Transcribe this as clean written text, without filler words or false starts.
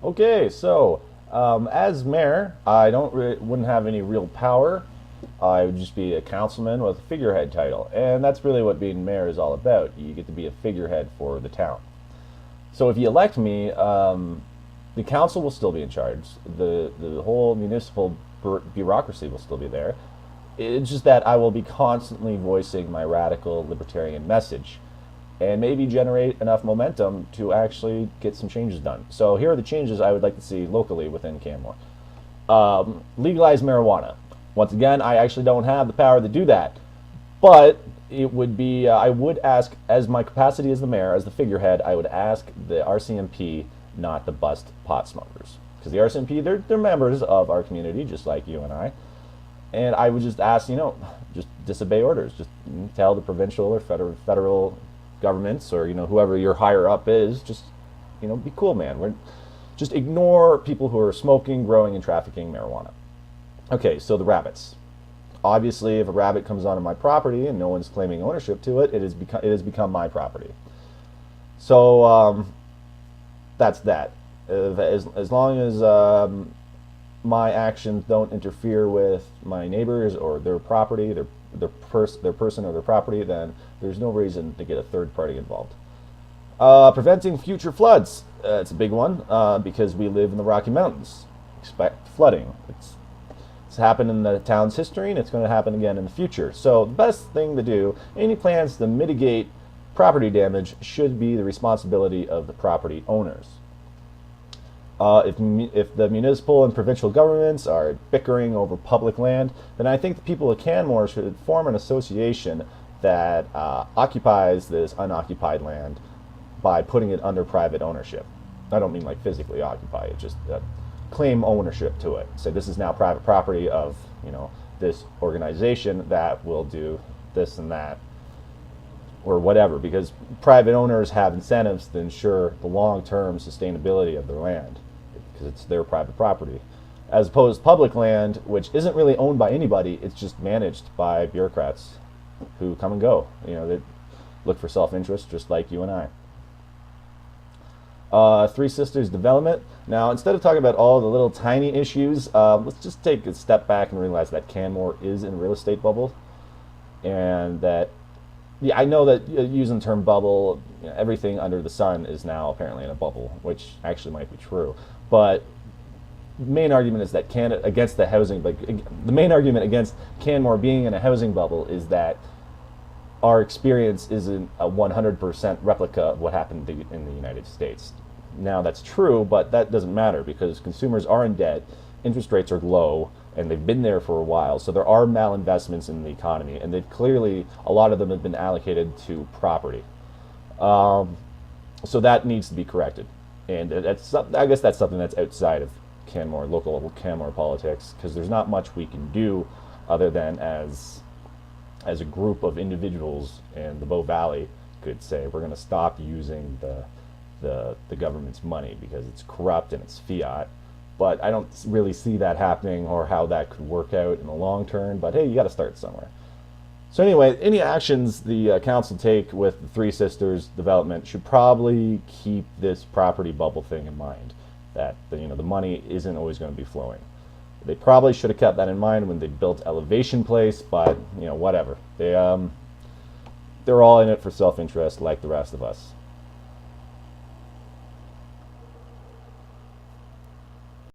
Okay, so as mayor, I wouldn't have any real power. I would just be a councilman with a figurehead title, and that's really what being mayor is all about. You get to be a figurehead for the town. So if you elect me, the council will still be in charge. The whole municipal bureaucracy will still be there. It's just that I will be constantly voicing my radical libertarian message and maybe generate enough momentum to actually get some changes done. So here are the changes I would like to see locally within Canmore. Legalize marijuana. Once again, I actually don't have the power to do that, but it would be, I would ask, as my capacity as the mayor, as the figurehead, I would ask the RCMP not to bust pot smokers. Because the RCMP, they're members of our community, just like you and I. And I would just ask, just disobey orders. Just tell the provincial or federal governments, or whoever your higher up is, just be cool, man. Just ignore people who are smoking, growing, and trafficking marijuana. Okay, so the rabbits. Obviously, if a rabbit comes onto my property and no one's claiming ownership to it, it has become my property. So that's that. As long as my actions don't interfere with my neighbors or their property, their person or their property, then there's no reason to get a third party involved. Preventing future floods. It's a big one because we live in the Rocky Mountains. Expect flooding. It's happened in the town's history, and it's going to happen again in the future. So the best thing to do, any plans to mitigate property damage should be the responsibility of the property owners. If the municipal and provincial governments are bickering over public land, then I think the people of Canmore should form an association that occupies this unoccupied land by putting it under private ownership. I don't mean like physically occupy it, just claim ownership to it. So this is now private property of this organization that will do this and that or whatever, because private owners have incentives to ensure the long-term sustainability of their land because it's their private property, as opposed to public land, which isn't really owned by anybody. It's just managed by bureaucrats who come and go. They look for self-interest just like you and I. Three Sisters development. Now, instead of talking about all the little tiny issues, let's just take a step back and realize that Canmore is in a real estate bubble, and that, yeah, I know that using the term bubble, everything under the sun is now apparently in a bubble, which actually might be true. But the main argument is that the main argument against Canmore being in a housing bubble is that our experience isn't a 100% replica of what happened in the United States. Now that's true, but that doesn't matter because consumers are in debt, interest rates are low, and they've been there for a while. So there are malinvestments in the economy, and a lot of them have been allocated to property. So that needs to be corrected. And I guess that's something that's outside of local Canmore politics, because there's not much we can do other than as a group of individuals in the Bow Valley could say, we're going to stop using the government's money because it's corrupt and it's fiat. But I don't really see that happening or how that could work out in the long term. But hey, you got to start somewhere. So anyway, any actions the council take with the Three Sisters development should probably keep this property bubble thing in mind. That the money isn't always going to be flowing. They probably should have kept that in mind when they built Elevation Place, but whatever. They're all in it for self-interest like the rest of us.